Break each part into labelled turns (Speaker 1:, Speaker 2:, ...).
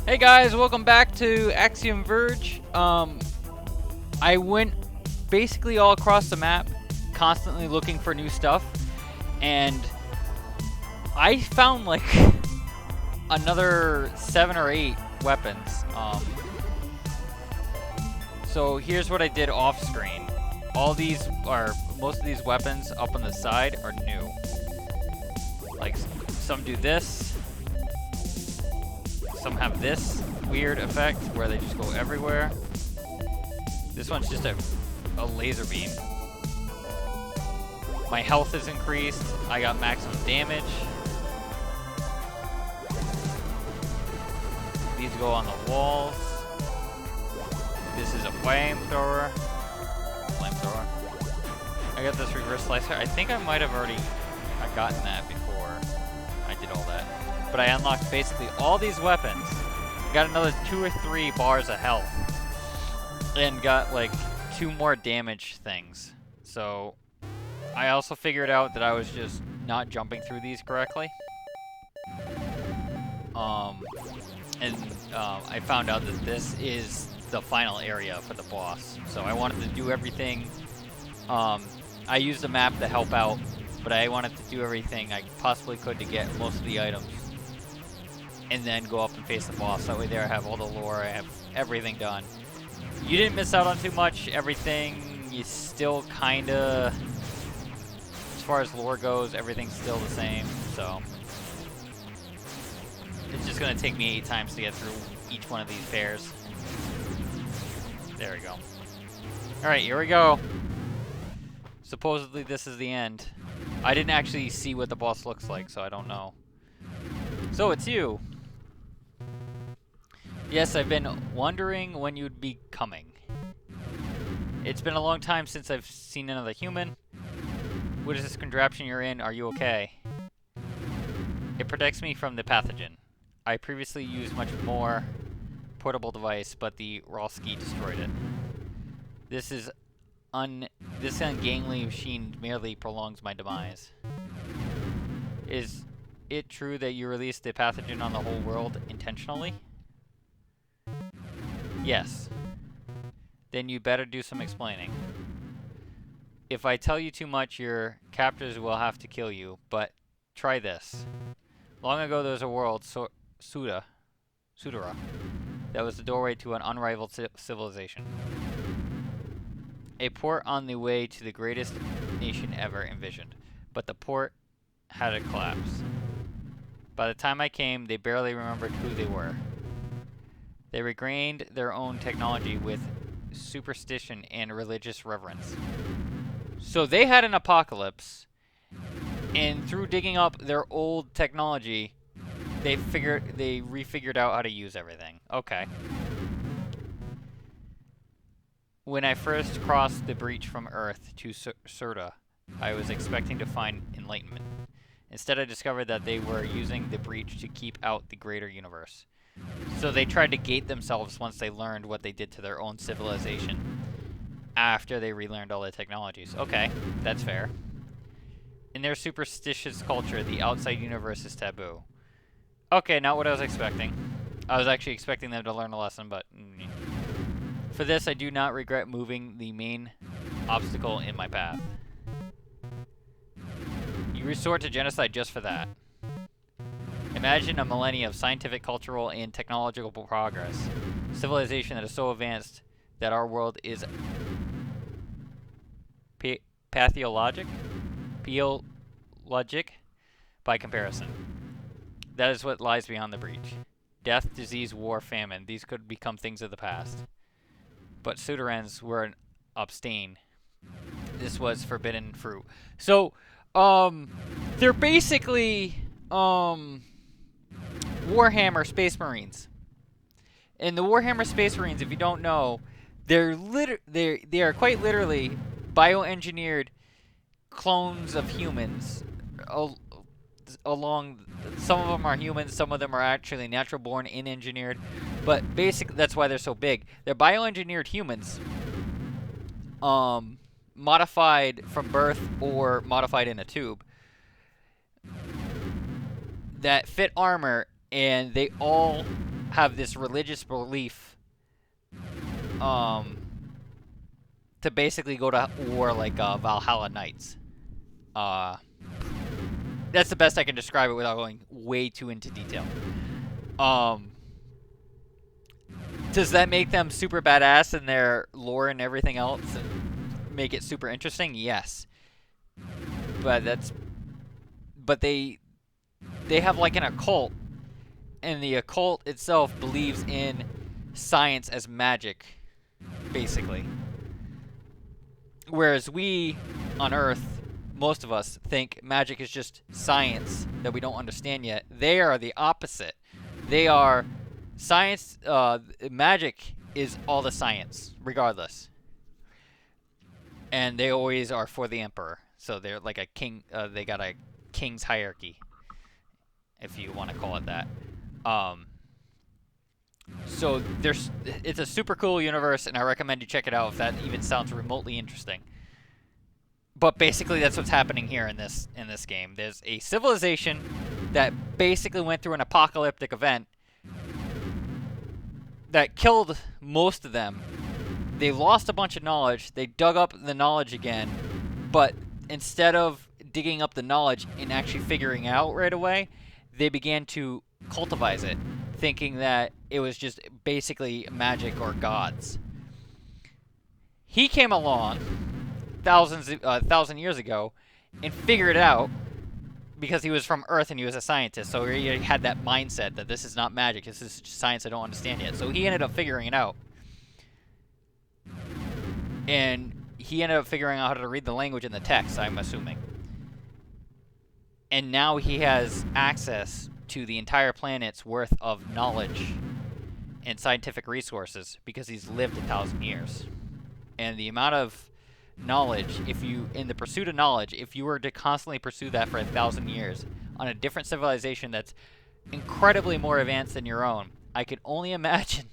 Speaker 1: Hey guys, welcome back to Axiom Verge. I went basically all across the map, constantly looking for new stuff, and I found like another 7 or 8 weapons. So here's what I did off screen. Most of these weapons up on the side are new. Like some do this. Some have this weird effect where they just go everywhere. This one's just a laser beam. My health is increased. I got maximum damage. These go on the walls. This is a flamethrower. I got this reverse slicer. I think I might have already gotten that before I did all that. But I unlocked basically all these weapons. Got another 2 or 3 bars of health. And got like 2 more damage things. So I also figured out that I was just not jumping through these correctly. I found out that this is the final area for the boss. So I wanted to do everything. I used the map to help out, but I wanted to do everything I possibly could to get most of the items. And then go up and face the boss. That way there I have all the lore, I have everything done. You didn't miss out on too much. Everything is still kinda, as far as lore goes, everything's still the same, so. It's just gonna take me 8 times to get through each one of these pairs. There we go. Alright, here we go. Supposedly this is the end. I didn't actually see what the boss looks like, so I don't know. So it's you. Yes, I've been wondering when you'd be coming. It's been a long time since I've seen another human. What is this contraption you're in? Are you okay? It protects me from the pathogen. I previously used much more portable device, but the Rolski destroyed it. This ungainly machine merely prolongs my demise. Is it true that you released the pathogen on the whole world intentionally? Yes. Then you better do some explaining. If I tell you too much, your captors will have to kill you, but try this. Long ago there was a world, Sudara, that was the doorway to an unrivaled civilization. A port on the way to the greatest nation ever envisioned, but the port had a collapse. By the time I came, they barely remembered who they were. They regained their own technology with superstition and religious reverence. So they had an apocalypse, and through digging up their old technology, they refigured out how to use everything. Okay. When I first crossed the breach from Earth to Surta, I was expecting to find enlightenment. Instead, I discovered that they were using the breach to keep out the greater universe. So they tried to gate themselves once they learned what they did to their own civilization after they relearned all their technologies. Okay, that's fair. In their superstitious culture, the outside universe is taboo. Okay, not what I was expecting. I was actually expecting them to learn a lesson, but... For this, I do not regret moving the main obstacle in my path. You resort to genocide just for that. Imagine a millennia of scientific, cultural, and technological progress. Civilization that is so advanced that our world is pathologic by comparison. That is what lies beyond the breach. Death, disease, war, famine. These could become things of the past. But Sudarans were an abstain. This was forbidden fruit. So, they're basically, Warhammer Space Marines. And the Warhammer Space Marines, if you don't know, they are quite literally bioengineered clones of humans. Some of them are humans, some of them are actually natural born and engineered. But basically, that's why they're so big. They're bioengineered humans, modified from birth or modified in a tube, that fit armor, and they all have this religious belief to basically go to war like Valhalla Knights. That's the best I can describe it without going way too into detail. Does that make them super badass in their lore and everything else and make it super interesting? Yes. But they have like an occult, and the occult itself believes in science as magic, basically. Whereas we on Earth, most of us, think magic is just science that we don't understand yet. They are the opposite. They are science. Magic is all the science, regardless. And they always are for the emperor. So they're like a king. They got a king's hierarchy, if you want to call it that. So it's a super cool universe, and I recommend you check it out if that even sounds remotely interesting. But basically, that's what's happening here in this game. There's a civilization that basically went through an apocalyptic event that killed most of them. They lost a bunch of knowledge. They dug up the knowledge again, but instead of digging up the knowledge and actually figuring out right away, they began to cultivize it, thinking that it was just basically magic or gods. He came along 1,000 years ago and figured it out because he was from Earth and he was a scientist. So he had that mindset that this is not magic, this is just science I don't understand yet. So he ended up figuring it out. And he ended up figuring out how to read the language in the text, I'm assuming. And now he has access to the entire planet's worth of knowledge and scientific resources because he's lived 1,000 years. And the amount of knowledge, in the pursuit of knowledge, if you were to constantly pursue that for 1,000 years on a different civilization that's incredibly more advanced than your own, I could only imagine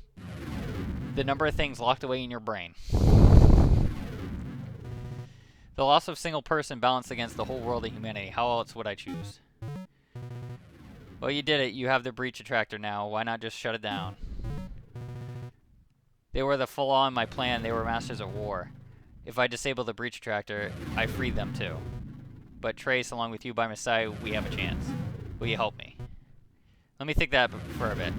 Speaker 1: the number of things locked away in your brain. The loss of a single person balanced against the whole world of humanity. How else would I choose? Well, you did it. You have the breach attractor now. Why not just shut it down? They were the full-on my plan. They were masters of war. If I disable the breach attractor, I freed them too. But Trace, along with you by my side, we have a chance. Will you help me? Let me think that for a bit.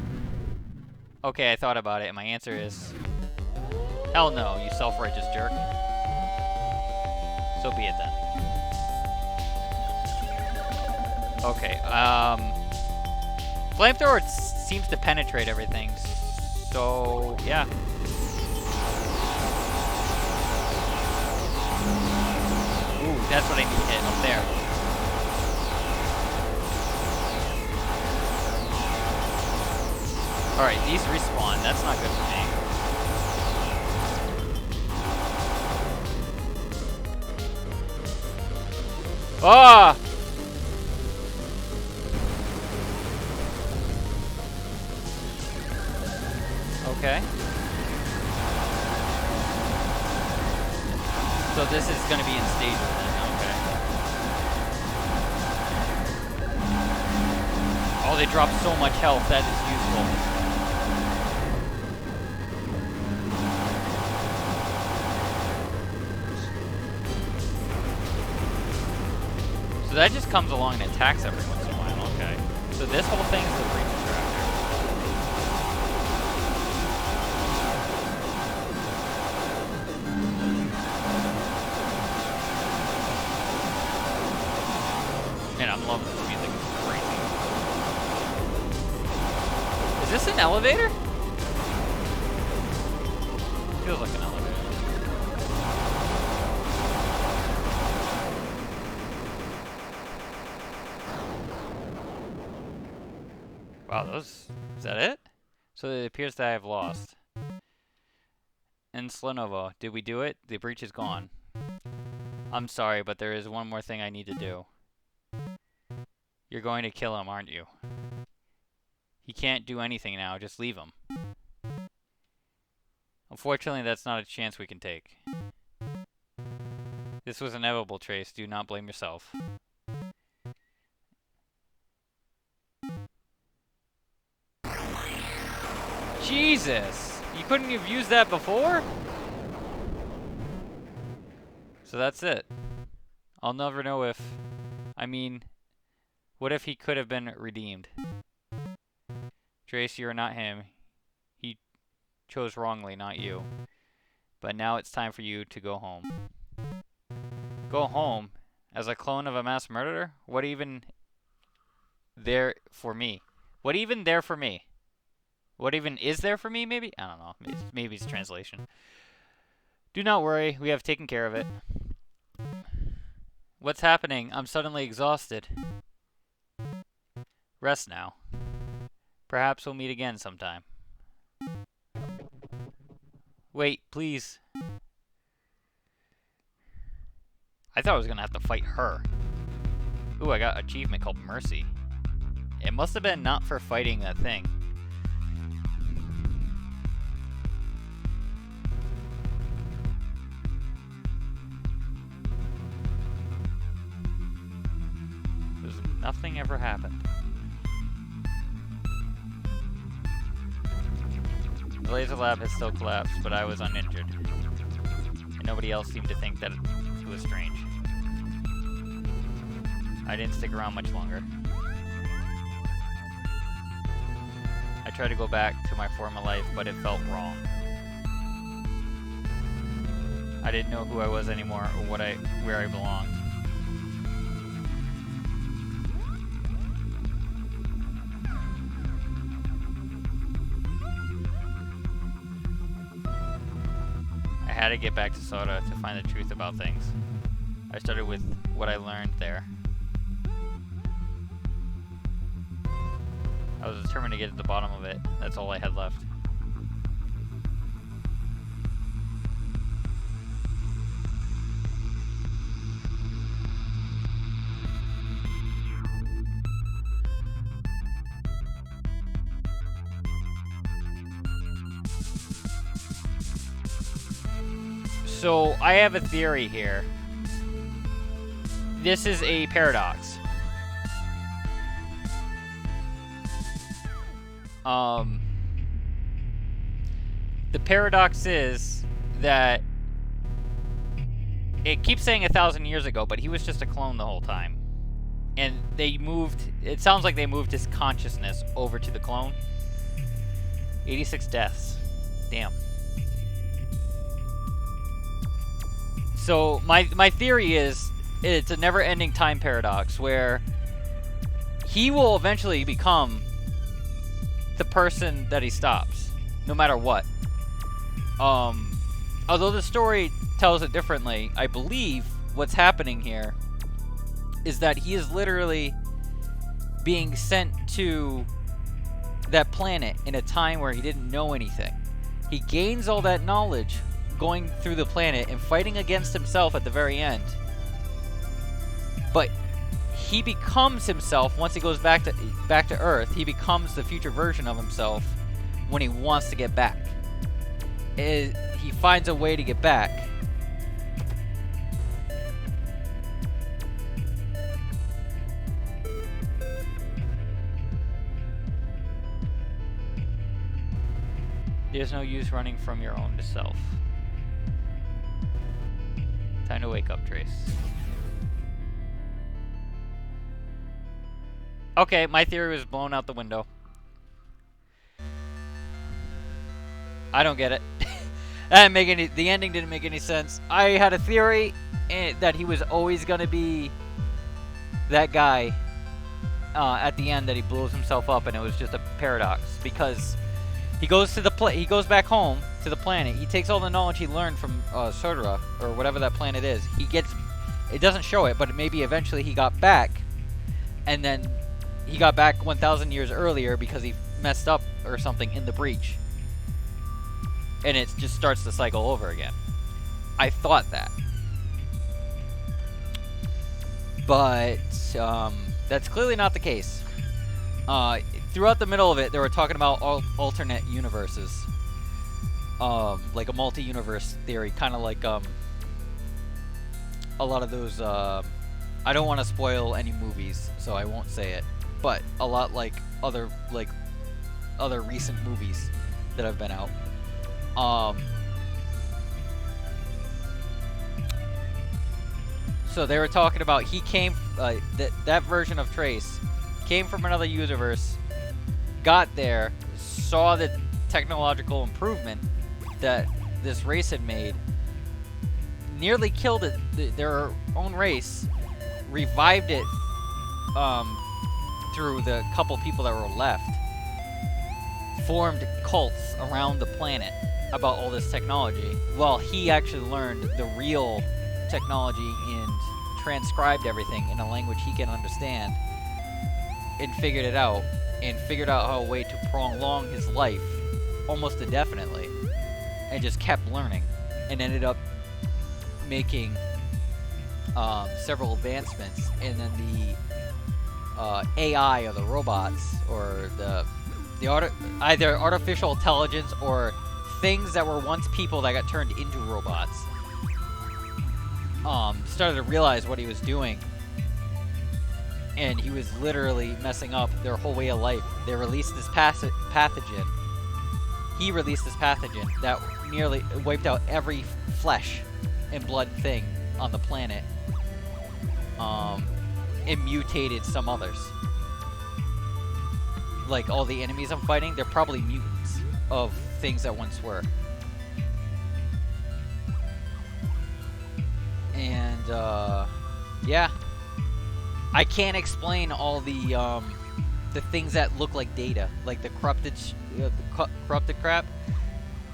Speaker 1: Okay, I thought about it, and my answer is... hell no, you self-righteous jerk. So be it then. Okay, flamethrower seems to penetrate everything, so yeah. Ooh, that's what I need to hit up there. Alright, these respawn. That's not good for me. Ah! Okay. So this is going to be in stages then, okay. Oh, they drop so much health, that is useful. So that just comes along and attacks every once in a while, okay. So this whole thing is the breach attractor. Man, I'm loving this music. It's crazy. Is this an elevator? Feels like an elevator. Wow, is that it? So it appears that I have lost. And Slenova, did we do it? The breach is gone. I'm sorry, but there is one more thing I need to do. You're going to kill him, aren't you? He can't do anything now, just leave him. Unfortunately, that's not a chance we can take. This was inevitable, Trace. Do not blame yourself. Jesus! You couldn't have used that before? So that's it. I'll never know if... I mean, what if he could have been redeemed? Trace, you're not him. He chose wrongly, not you. But now it's time for you to go home. Go home? As a clone of a mass murderer? What even there for me? What even there for me? What even is there for me, maybe? I don't know. Maybe it's translation. Do not worry. We have taken care of it. What's happening? I'm suddenly exhausted. Rest now. Perhaps we'll meet again sometime. Wait, please. I thought I was gonna have to fight her. Ooh, I got an achievement called Mercy. It must have been not for fighting that thing. Nothing ever happened. The laser lab has still collapsed, but I was uninjured. And nobody else seemed to think that it was strange. I didn't stick around much longer. I tried to go back to my former life, but it felt wrong. I didn't know who I was anymore or where I belonged. I had to get back to Soda to find the truth about things. I started with what I learned there. I was determined to get to the bottom of it. That's all I had left. So, I have a theory here. This is a paradox. The paradox is that it keeps saying 1,000 years ago, but he was just a clone the whole time. And they moved, it sounds like they moved his consciousness over to the clone. 86 deaths. Damn. So my theory is it's a never-ending time paradox where he will eventually become the person that he stops, no matter what. Although the story tells it differently, I believe what's happening here is that he is literally being sent to that planet in a time where he didn't know anything. He gains all that knowledge going through the planet and fighting against himself at the very end. But he becomes himself once he goes back to Earth. He becomes the future version of himself when he wants to get back. He finds a way to get back. There's no use running from your own self. Time to wake up, Trace. Okay, my theory was blown out the window. I don't get it. That didn't make any. The ending didn't make any sense. I had a theory that he was always gonna be that guy at the end, that he blows himself up, and it was just a paradox because he goes to he goes back home to the planet. He takes all the knowledge he learned from Sodra, or whatever that planet is. It doesn't show it, but maybe eventually he got back, and then he got back 1,000 years earlier because he messed up or something in the breach. And it just starts the cycle over again. I thought that. But that's clearly not the case. Throughout the middle of it, they were talking about alternate universes. Like a multi-universe theory. Kind of like a lot of those... I don't want to spoil any movies, so I won't say it. But a lot like other recent movies. that have been out. So they were talking about he came that version of Trace came from another universe, got there, saw the technological improvement that this race had made, nearly killed it, their own race, revived it through the couple people that were left, formed cults around the planet about all this technology, while he actually learned the real technology and transcribed everything in a language he can understand, and figured it out, and figured out how a way to prolong his life almost indefinitely, and just kept learning, and ended up making several advancements. And then the AI, or the robots, or either artificial intelligence or things that were once people that got turned into robots, started to realize what he was doing, and he was literally messing up their whole way of life. They released this pathogen. He released this pathogen that nearly wiped out every flesh and blood thing on the planet. It mutated some others. Like, all the enemies I'm fighting, they're probably mutants of things that once were. And, yeah. I can't explain all the things that look like data, like the corrupted crap.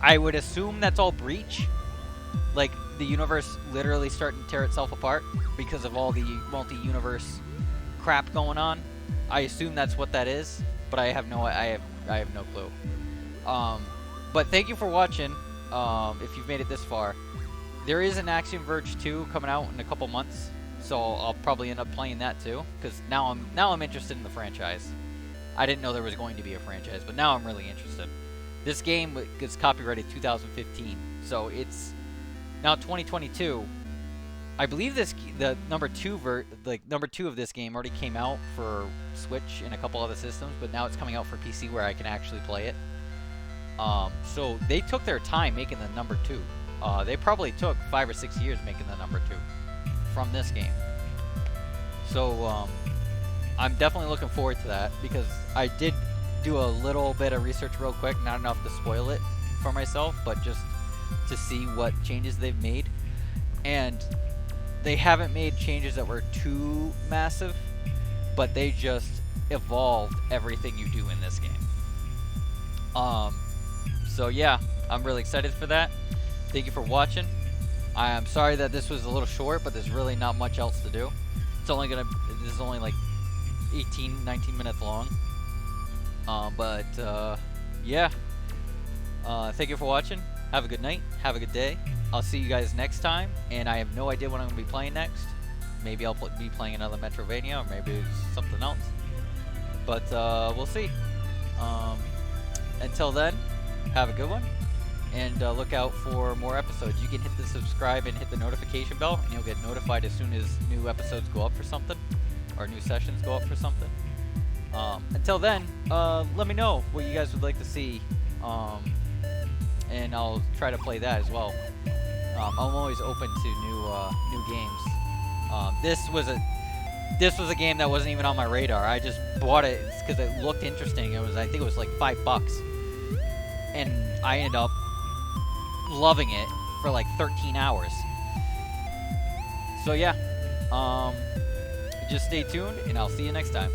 Speaker 1: I would assume that's all Breach. Like, the universe literally starting to tear itself apart because of all the multi-universe crap going on. I assume that's what that is, but I have no clue. But thank you for watching. If you've made it this far, there is an Axiom Verge 2 coming out in a couple months, so I'll probably end up playing that too, because now I'm interested in the franchise. I didn't know there was going to be a franchise, but now I'm really interested. This game gets copyrighted 2015, so it's now 2022. I believe the number two of this game already came out for Switch and a couple other systems, but now it's coming out for PC where I can actually play it. So they took their time making the number 2. They probably took 5 or 6 years making the number 2 from this game. So I'm definitely looking forward to that, because I did do a little bit of research real quick, not enough to spoil it for myself, but just to see what changes they've made. And they haven't made changes that were too massive, but they just evolved everything you do in this game. So yeah, I'm really excited for that. Thank you for watching. I am sorry that this was a little short, but there's really not much else to do. This is only like 18, 19 minutes long. Yeah. Thank you for watching. Have a good night. Have a good day. I'll see you guys next time, and I have no idea what I'm going to be playing next. Maybe I'll be playing another Metrovania, or maybe it's something else. But we'll see. Until then, have a good one, and look out for more episodes. You can hit the subscribe and hit the notification bell, and you'll get notified as soon as new episodes go up for something, or new sessions go up for something. Until then, let me know what you guys would like to see, and I'll try to play that as well. I'm always open to new games. This was a game that wasn't even on my radar. I just bought it because it looked interesting. I think it was like $5, and I ended up loving it for like 13 hours. So yeah, just stay tuned, and I'll see you next time.